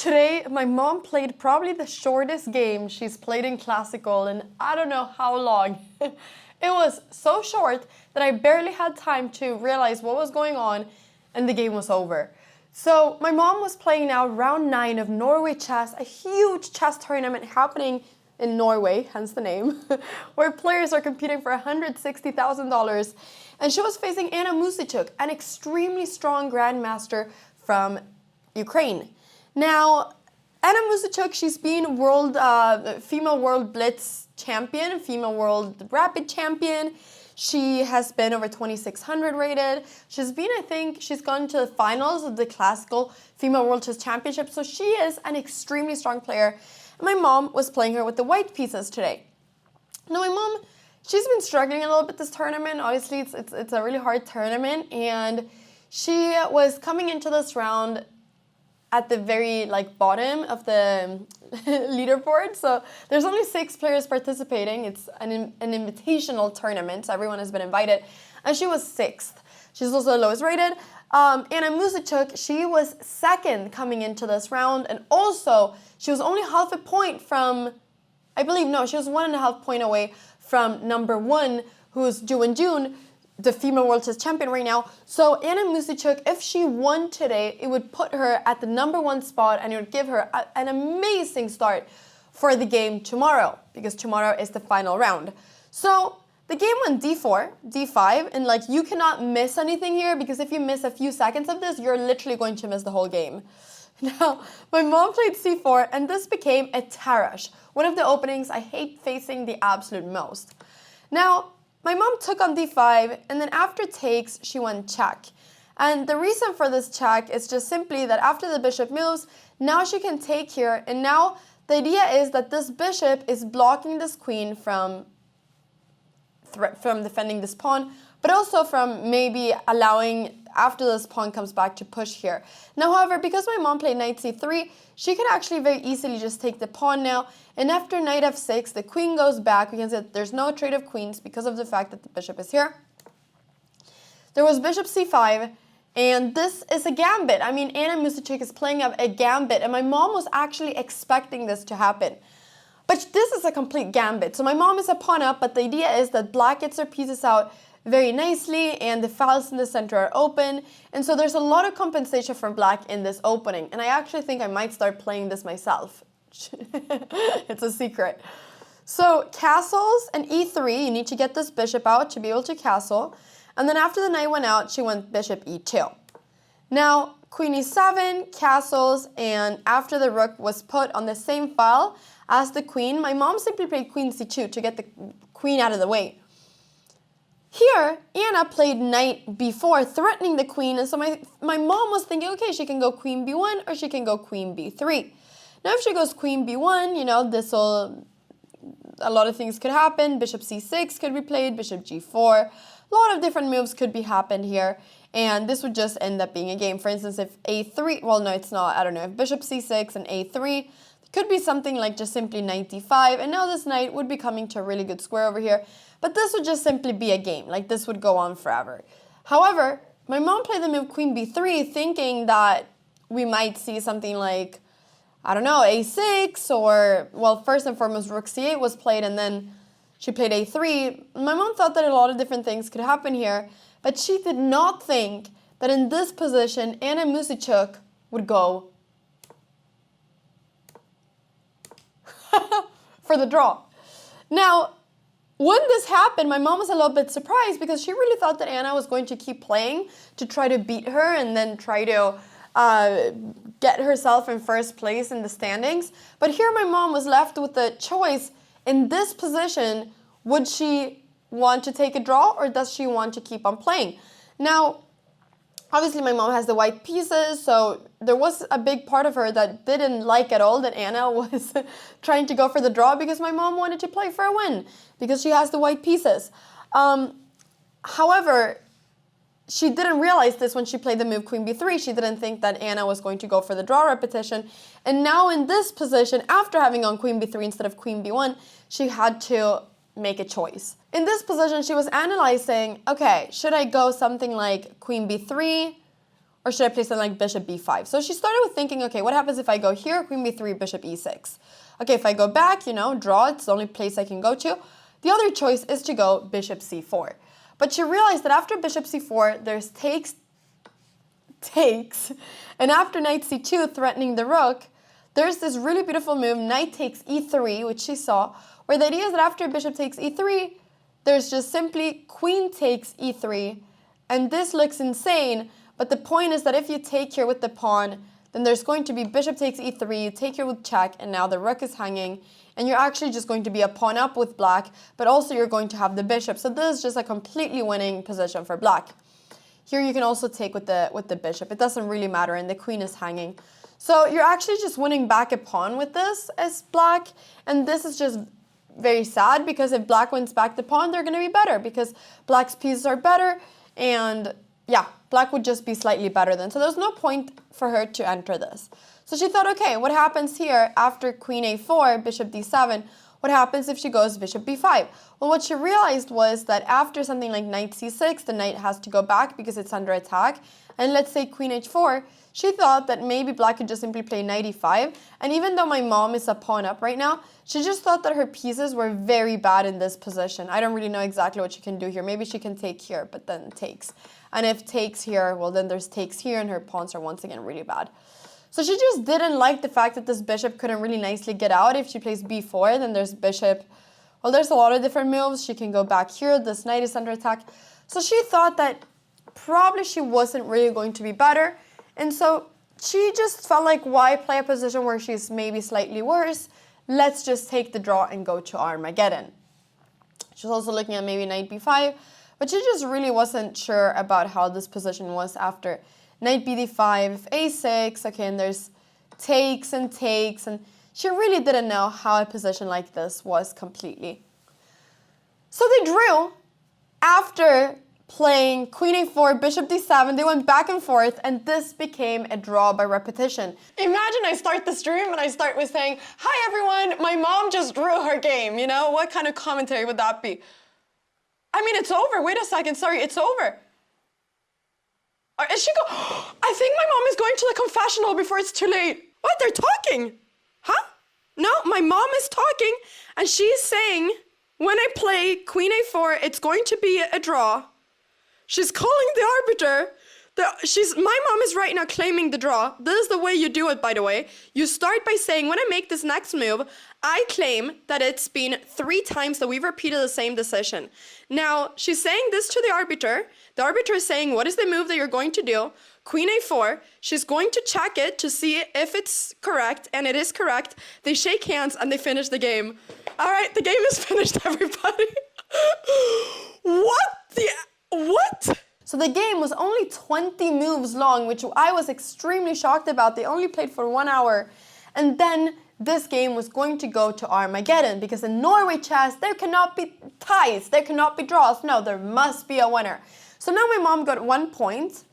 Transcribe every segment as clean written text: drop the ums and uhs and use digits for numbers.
Today, my mom played probably the shortest game she's played in Classical in I don't know how long. It was so short that I barely had time to realize what was going on and the game was over. So my mom was playing now round 9 of Norway Chess, a huge chess tournament happening in Norway, hence the name, where players are competing for $160,000. And she was facing Anna Muzychuk, an extremely strong grandmaster from Ukraine. Now, Anna Muzychuk, she's been female world blitz champion, female world rapid champion. She has been over 2,600 rated. She's been, I think, she's gone to the finals of the Classical Female World Chess Championship. So she is an extremely strong player. And my mom was playing her with the white pieces today. Now, my mom, she's been struggling a little bit this tournament. Obviously, it's a really hard tournament. And she was coming into this round at the very bottom of the leaderboard. So there's only 6 players participating. It's an invitational tournament, so everyone has been invited. And she was 6th. She's also the lowest rated. Anna Muzychuk, she was 2nd coming into this round. And also, she was only half a point from, she was 1.5 point away from number 1, who's due in June, the female world chess champion right now. So Anna Muzychuk, if she won today, it would put her at the number 1 spot and it would give her an amazing start for the game tomorrow, because tomorrow is the final round. So the game went d4, d5, and you cannot miss anything here, because if you miss a few seconds of this, you're literally going to miss the whole game. Now, my mom played c4, and this became a Tarrasch, one of the openings I hate facing the absolute most. Now, my mom took on d5, and then after takes, she went check. And the reason for this check is just simply that after the bishop moves, now she can take here, and now the idea is that this bishop is blocking this queen from defending this pawn, but also from maybe allowing, after this pawn comes back, to push here. Now, however, because my mom played knight c3, she could actually very easily just take the pawn now. And after knight f6, the queen goes back. We can see that there's no trade of queens because of the fact that the bishop is here. There was bishop c5, and this is a gambit. I mean, Anna Muzychuk is playing up a gambit, and my mom was actually expecting this to happen. But this is a complete gambit. So my mom is a pawn up, but the idea is that black gets her pieces out very nicely, and the files in the center are open. And so there's a lot of compensation for black in this opening. And I actually think I might start playing this myself. It's a secret. So castles and e3, you need to get this bishop out to be able to castle. And then after the knight went out, she went bishop e2. Now, queen e7, castles, and after the rook was put on the same file as the queen, my mom simply played queen c2 to get the queen out of the way. Here, Anna played knight b4, threatening the queen, and so my mom was thinking, okay, she can go queen b1 or she can go queen b3. Now, if she goes queen b1, a lot of things could happen. Bishop c6 could be played, bishop g4. A lot of different moves could be happened here, and this would just end up being a game. For instance, if a3, well, no, it's not, I don't know, if bishop c6 and a3, it could be something like just simply knight d5, and now this knight would be coming to a really good square over here. But this would just simply be a game, this would go on forever. However, my mom played the move queen b3 thinking that we might see something like, I don't know, a6 or, well, first and foremost, rook c8 was played, and then she played a3. My mom thought that a lot of different things could happen here, but she did not think that in this position, Anna Muzychuk would go for the draw. Now, when this happened, my mom was a little bit surprised because she really thought that Anna was going to keep playing to try to beat her and then try to get herself in first place in the standings. But here my mom was left with the choice in this position. Would she want to take a draw, or does she want to keep on playing? Now, obviously my mom has the white pieces, so there was a big part of her that didn't like at all that Anna was trying to go for the draw, because my mom wanted to play for a win because she has the white pieces. However, she didn't realize this when she played the move queen b3. She didn't think that Anna was going to go for the draw repetition. And now in this position, after having on queen b3 instead of queen b1, she had to make a choice. In this position, she was analyzing, okay, should I go something like queen b3 Or should I play something like bishop b5? So she started with thinking, okay, what happens if I go here, queen b3, bishop e6? Okay, if I go back, you know, draw, it's the only place I can go to. The other choice is to go bishop c4. But she realized that after bishop c4, there's takes, and after knight c2, threatening the rook, there's this really beautiful move, knight takes e3, which she saw, where the idea is that after bishop takes e3, there's just simply queen takes e3, and this looks insane, but the point is that if you take here with the pawn, then there's going to be bishop takes e3, you take here with check, and now the rook is hanging, and you're actually just going to be a pawn up with black, but also you're going to have the bishop. So this is just a completely winning position for black. Here you can also take with the bishop. It doesn't really matter, and the queen is hanging. So you're actually just winning back a pawn with this as black, and this is just very sad because if black wins back the pawn, they're going to be better because black's pieces are better, and yeah, black would just be slightly better then. So there's no point for her to enter this. So she thought, okay, what happens here after queen a4, bishop d7? What happens if she goes bishop b5? Well, what she realized was that after something like knight c6, the knight has to go back because it's under attack. And let's say queen h4, she thought that maybe black could just simply play knight e5. And even though my mom is a pawn up right now, she just thought that her pieces were very bad in this position. I don't really know exactly what she can do here. Maybe she can take here, but then takes. And if takes here, well, then there's takes here, and her pawns are once again really bad. So she just didn't like the fact that this bishop couldn't really nicely get out. If she plays b4, then there's bishop. Well, there's a lot of different moves. She can go back here. This knight is under attack. So she thought that probably she wasn't really going to be better. And so she just felt like, why play a position where she's maybe slightly worse? Let's just take the draw and go to Armageddon. She was also looking at maybe knight b5, but she just really wasn't sure about how this position was after knight bd5, a6, okay, and there's takes, and she really didn't know how a position like this was completely. So they drew after playing queen a4, bishop d7. They went back and forth, and this became a draw by repetition. Imagine I start the stream and I start with saying, hi everyone, my mom just drew her game, you know? What kind of commentary would that be? I mean, it's over. Wait a second, sorry, it's over. Is she go? I think my mom is going to the confessional before it's too late. What? They're talking? Huh? No, my mom is talking, and she's saying when I play queen a4, it's going to be a draw. She's calling the arbiter. My mom is right now claiming the draw. This is the way you do it, by the way. You start by saying, when I make this next move, I claim that it's been 3 times that we've repeated the same decision. Now, she's saying this to the arbiter. The arbiter is saying, what is the move that you're going to do? Queen a4. She's going to check it to see if it's correct, and it is correct. They shake hands, and they finish the game. All right, the game is finished, everybody. What? So the game was only 20 moves long, which I was extremely shocked about. They only played for 1 hour. And then this game was going to go to Armageddon, because in Norway Chess, there cannot be ties, there cannot be draws. No, there must be a winner. So now my mom got 1 point,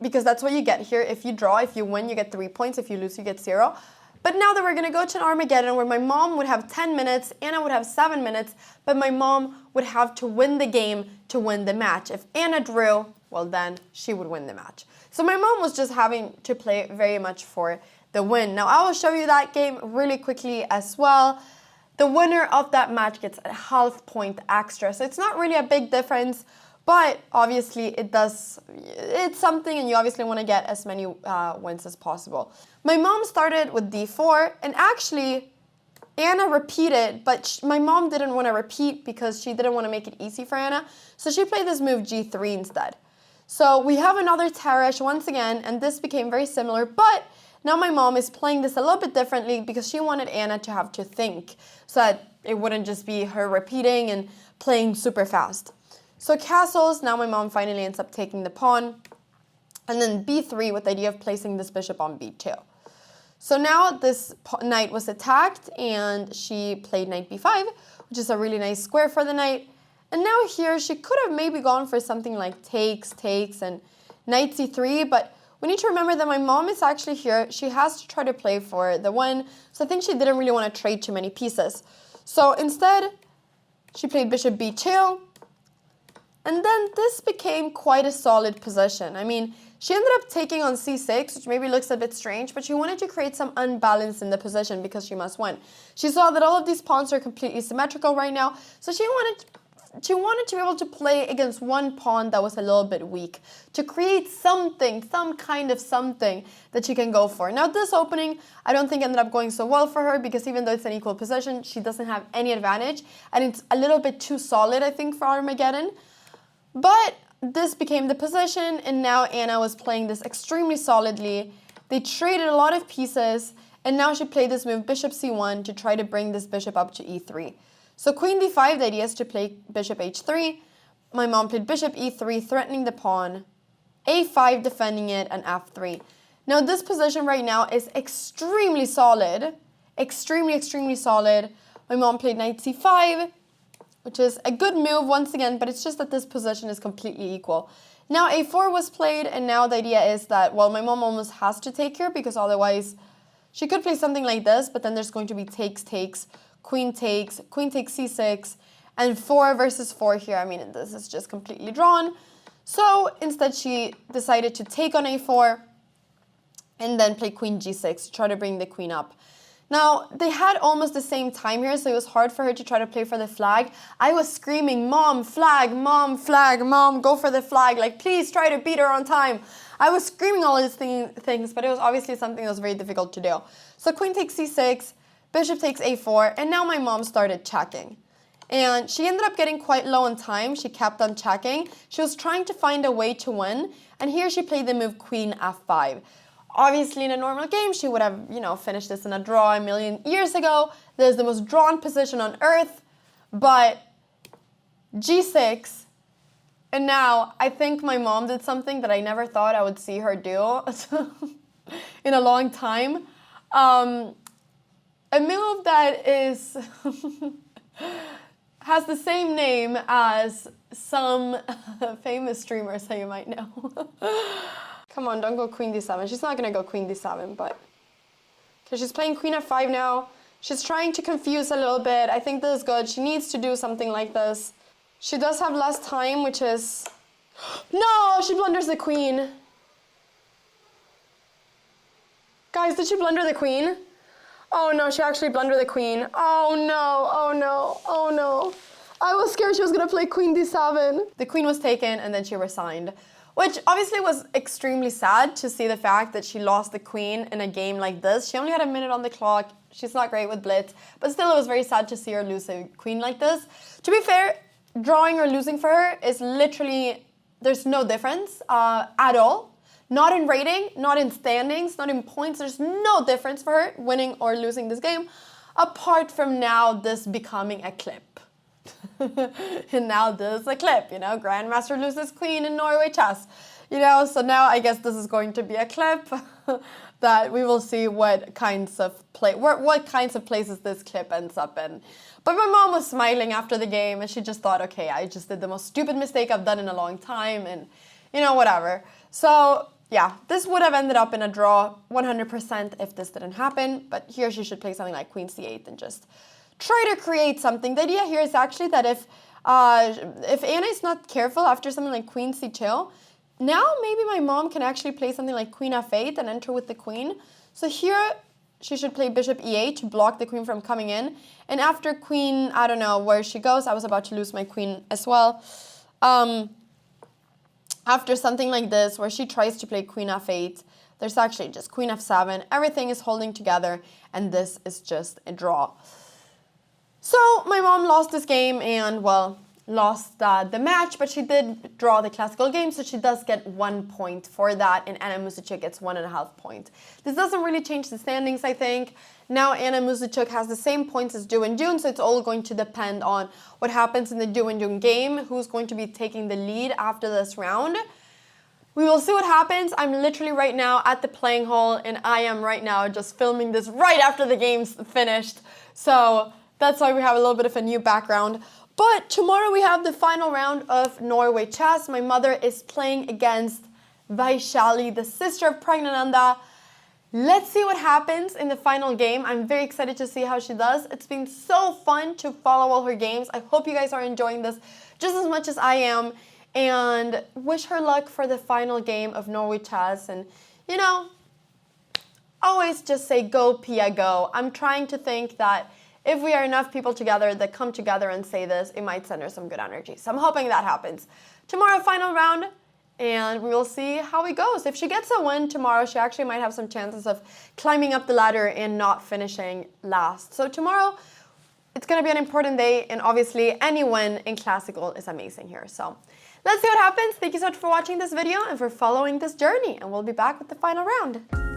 because that's what you get here. If you draw, if you win, you get 3 points. If you lose, you get 0. But now that we're going to go to an Armageddon where my mom would have 10 minutes, Anna would have 7 minutes, but my mom would have to win the game to win the match. If Anna drew, well, then she would win the match. So my mom was just having to play very much for the win. Now, I will show you that game really quickly as well. The winner of that match gets a half point extra. So it's not really a big difference, but obviously it's something, and you obviously want to get as many wins as possible. My mom started with d4, and actually Anna repeated, but my mom didn't want to repeat because she didn't want to make it easy for Anna. So she played this move g3 instead. So we have another Teresh once again, and this became very similar, but now my mom is playing this a little bit differently because she wanted Anna to have to think so that it wouldn't just be her repeating and playing super fast. So castles, now my mom finally ends up taking the pawn, and then b3 with the idea of placing this bishop on b2. So now this knight was attacked, and she played knight b5, which is a really nice square for the knight. And now here she could have maybe gone for something like takes, and knight c3, but we need to remember that my mom is actually here. She has to try to play for the win, so I think she didn't really want to trade too many pieces. So instead, she played bishop b2, and then this became quite a solid position. I mean, She ended up taking on c6, which maybe looks a bit strange, but she wanted to create some unbalance in the position because she must win. She saw that all of these pawns are completely symmetrical right now, so she wanted to be able to play against one pawn that was a little bit weak, to create something, some kind of something that she can go for. Now this opening, I don't think ended up going so well for her because even though it's an equal position, she doesn't have any advantage, and it's a little bit too solid, I think, for Armageddon. But this became the position, and now Anna was playing this extremely solidly. They traded a lot of pieces, and now she played this move, bishop c1, to try to bring this bishop up to e3. So queen d5, the idea is to play bishop h3. My mom played bishop e3, threatening the pawn, a5, defending it, and f3. Now this position right now is extremely solid, extremely solid. My mom played knight c5, which is a good move once again, but it's just that this position is completely equal. Now a4 was played, and now the idea is that, well, my mom almost has to take here because otherwise she could play something like this, but then there's going to be takes, queen takes c6, and 4 versus 4 here. I mean, this is just completely drawn. So instead she decided to take on a4 and then play queen g6 to try to bring the queen up. Now, they had almost the same time here, so it was hard for her to try to play for the flag. I was screaming, mom, flag, mom, go for the flag. Like, please try to beat her on time. I was screaming all these things, but it was obviously something that was very difficult to do. So queen takes c6, bishop takes a4, and now my mom started checking. And she ended up getting quite low on time. She kept on checking. She was trying to find a way to win, and here she played the move queen f5. Obviously, in a normal game, she would have, finished this in a draw a million years ago. This is the most drawn position on earth, but g6, and now I think my mom did something that I never thought I would see her do in a long time. A move that is has the same name as some famous streamers that you might know. Come on, don't go queen d7. She's not going to go queen d7, but because she's playing queen f5 now. She's trying to confuse a little bit. I think this is good. She needs to do something like this. She does have less time, which is... No, she blunders the queen. Guys, did she blunder the queen? Oh no, she actually blundered the queen. Oh no, oh no, oh no. I was scared she was going to play queen d7. The queen was taken and then she resigned, which obviously was extremely sad to see the fact that she lost the queen in a game like this. She only had a minute on the clock. She's not great with blitz, but still it was very sad to see her lose a queen like this. To be fair, drawing or losing for her is literally, there's no difference at all. Not in rating, not in standings, not in points. There's no difference for her winning or losing this game, apart from now this becoming a clip. And now this is a clip, grandmaster loses queen in Norway Chess. So now I guess this is going to be a clip that we will see what kinds of places this clip ends up in. But my mom was smiling after the game, and she just thought, okay, I just did the most stupid mistake I've done in a long time, and whatever. So yeah, this would have ended up in a draw 100% if this didn't happen, but here she should play something like queen c8 and just try to create something. The idea here is actually that if Anna is not careful after something like queen c2, now maybe my mom can actually play something like queen f8 and enter with the queen. So here she should play bishop e8 to block the queen from coming in. And after queen, I don't know where she goes. I was about to lose my queen as well. After something like this, where she tries to play queen f8, there's actually just queen f7. Everything is holding together, and this is just a draw. So my mom lost this game and, well, lost the match, but she did draw the classical game, so she does get 1 point for that, and Anna Muzychuk gets 1.5 points. This doesn't really change the standings, I think. Now Anna Muzychuk has the same points as Du and June, so it's all going to depend on what happens in the Du and June game, who's going to be taking the lead after this round. We will see what happens. I'm literally right now at the playing hall, and I am right now just filming this right after the game's finished. So that's why we have a little bit of a new background. But tomorrow we have the final round of Norway Chess. My mother is playing against Vaishali, the sister of Pragnananda. Let's see what happens in the final game. I'm very excited to see how she does. It's been so fun to follow all her games. I hope you guys are enjoying this just as much as I am. and wish her luck for the final game of Norway Chess. And, you know, always just say, go Pia, go. I'm trying to think that if we are enough people together that come together and say this, it might send her some good energy. So I'm hoping that happens. Tomorrow, final round, and we will see how it goes. If she gets a win tomorrow, she actually might have some chances of climbing up the ladder and not finishing last. So tomorrow, it's going to be an important day, and obviously any win in classical is amazing here. So let's see what happens. Thank you so much for watching this video and for following this journey, and we'll be back with the final round.